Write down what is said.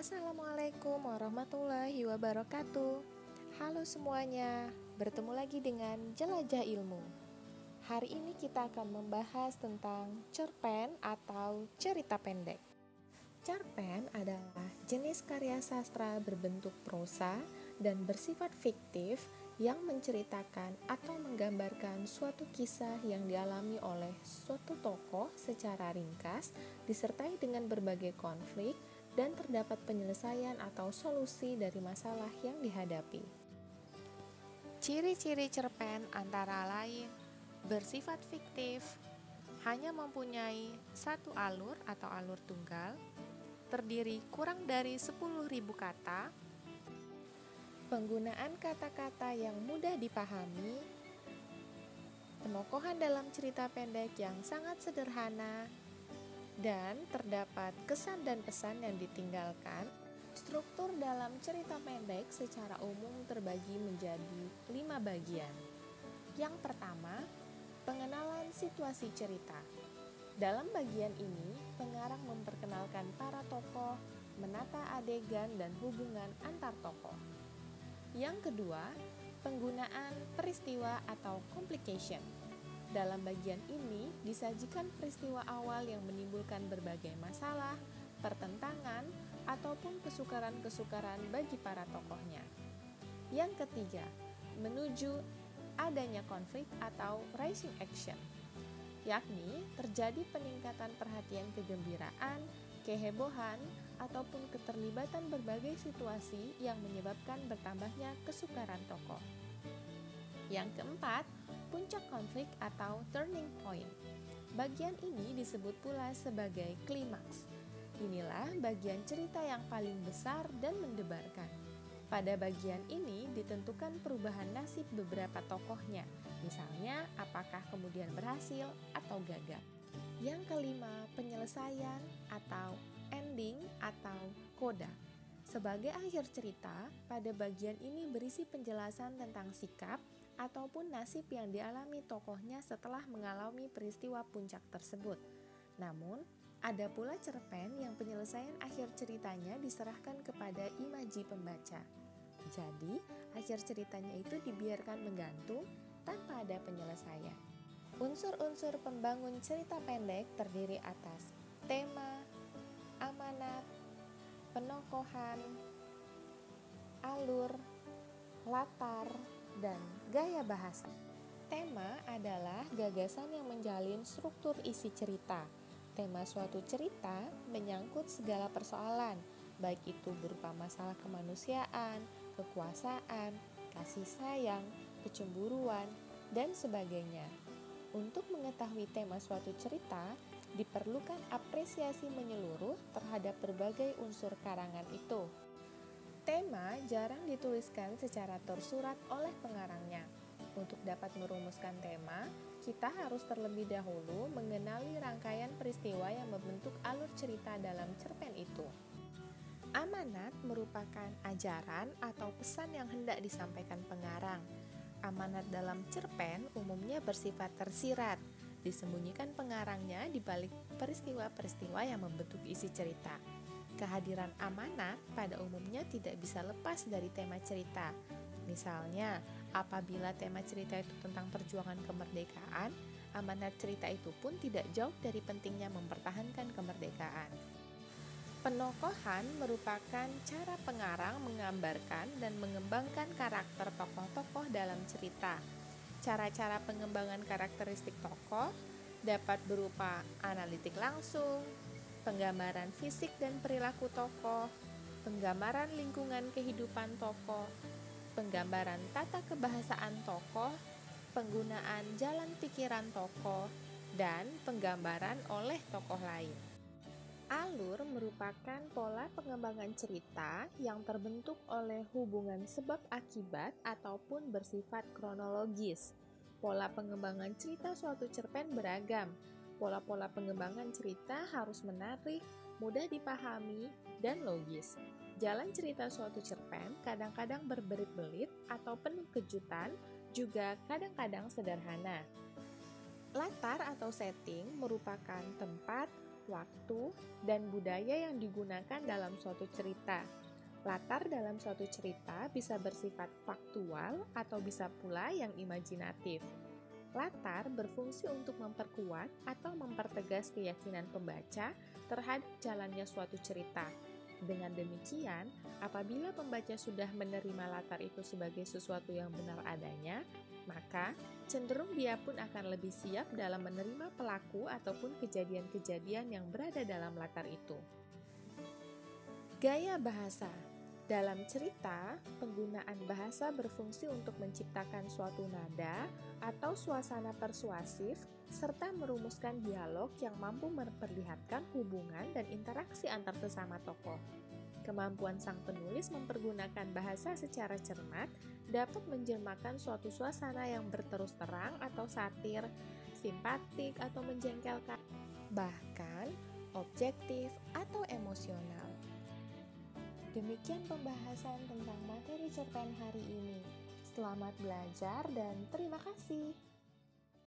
Assalamualaikum warahmatullahi wabarakatuh. Halo semuanya, bertemu lagi dengan Jelajah Ilmu. Hari ini kita akan membahas tentang cerpen atau cerita pendek. Cerpen adalah jenis karya sastra berbentuk prosa dan bersifat fiktif yang menceritakan atau menggambarkan suatu kisah yang dialami oleh suatu tokoh secara ringkas, disertai dengan berbagai konflik, dan terdapat penyelesaian atau solusi dari masalah yang dihadapi. Ciri-ciri cerpen antara lain bersifat fiktif, hanya mempunyai satu alur atau alur tunggal, terdiri kurang dari 10.000 kata, penggunaan kata-kata yang mudah dipahami, penokohan dalam cerita pendek yang sangat sederhana, dan terdapat kesan dan pesan yang ditinggalkan. Struktur dalam cerita pendek secara umum terbagi menjadi 5 bagian. Yang pertama, pengenalan situasi cerita. Dalam bagian ini, pengarang memperkenalkan para tokoh, menata adegan dan hubungan antar tokoh. Yang kedua, penggunaan peristiwa atau complication. Dalam bagian ini disajikan peristiwa awal yang menimbulkan berbagai masalah, pertentangan, ataupun kesukaran-kesukaran bagi para tokohnya. Yang ketiga, menuju adanya konflik atau rising action, yakni terjadi peningkatan perhatian kegembiraan, kehebohan, ataupun keterlibatan berbagai situasi yang menyebabkan bertambahnya kesukaran tokoh. Yang keempat, puncak konflik atau turning point. Bagian ini disebut pula sebagai klimaks. Inilah bagian cerita yang paling besar dan mendebarkan. Pada bagian ini ditentukan perubahan nasib beberapa tokohnya, misalnya apakah kemudian berhasil atau gagal. Yang kelima, penyelesaian atau ending atau coda. Sebagai akhir cerita, pada bagian ini berisi penjelasan tentang sikap ataupun nasib yang dialami tokohnya setelah mengalami peristiwa puncak tersebut. Namun, ada pula cerpen yang penyelesaian akhir ceritanya diserahkan kepada imaji pembaca. Jadi, akhir ceritanya itu dibiarkan menggantung tanpa ada penyelesaian. Unsur-unsur pembangun cerita pendek terdiri atas tema, amanat, penokohan, alur, latar, dan gaya bahasa. Tema adalah gagasan yang menjalin struktur isi cerita. Tema suatu cerita menyangkut segala persoalan, baik itu berupa masalah kemanusiaan, kekuasaan, kasih sayang, kecemburuan, dan sebagainya. Untuk mengetahui tema suatu cerita, diperlukan apresiasi menyeluruh terhadap berbagai unsur karangan itu. Tema jarang dituliskan secara tersurat oleh pengarangnya. Untuk dapat merumuskan tema, kita harus terlebih dahulu mengenali rangkaian peristiwa yang membentuk alur cerita dalam cerpen itu. Amanat merupakan ajaran atau pesan yang hendak disampaikan pengarang. Amanat dalam cerpen umumnya bersifat tersirat, disembunyikan pengarangnya di balik peristiwa-peristiwa yang membentuk isi cerita. Kehadiran amanat pada umumnya tidak bisa lepas dari tema cerita. Misalnya, apabila tema cerita itu tentang perjuangan kemerdekaan, amanat cerita itu pun tidak jauh dari pentingnya mempertahankan kemerdekaan. Penokohan merupakan cara pengarang menggambarkan dan mengembangkan karakter tokoh-tokoh dalam cerita. Cara-cara pengembangan karakteristik tokoh dapat berupa analitik langsung, penggambaran fisik dan perilaku tokoh, penggambaran lingkungan kehidupan tokoh, penggambaran tata kebahasaan tokoh, penggunaan jalan pikiran tokoh, dan penggambaran oleh tokoh lain. Alur merupakan pola pengembangan cerita yang terbentuk oleh hubungan sebab akibat ataupun bersifat kronologis. Pola pengembangan cerita suatu cerpen beragam. Pola-pola pengembangan cerita harus menarik, mudah dipahami, dan logis. Jalan cerita suatu cerpen kadang-kadang berbelit-belit atau penuh kejutan, juga kadang-kadang sederhana. Latar atau setting merupakan tempat, waktu, dan budaya yang digunakan dalam suatu cerita. Latar dalam suatu cerita bisa bersifat faktual atau bisa pula yang imajinatif. Latar berfungsi untuk memperkuat atau mempertegas keyakinan pembaca terhadap jalannya suatu cerita. Dengan demikian, apabila pembaca sudah menerima latar itu sebagai sesuatu yang benar adanya, maka cenderung dia pun akan lebih siap dalam menerima pelaku ataupun kejadian-kejadian yang berada dalam latar itu. Gaya bahasa. Dalam cerita, penggunaan bahasa berfungsi untuk menciptakan suatu nada atau suasana persuasif serta merumuskan dialog yang mampu memperlihatkan hubungan dan interaksi antar sesama tokoh. Kemampuan sang penulis mempergunakan bahasa secara cermat dapat menjelmakan suatu suasana yang berterus terang atau satir, simpatik atau menjengkelkan, bahkan objektif atau emosional. Demikian pembahasan tentang materi cerpen hari ini. Selamat belajar dan terima kasih.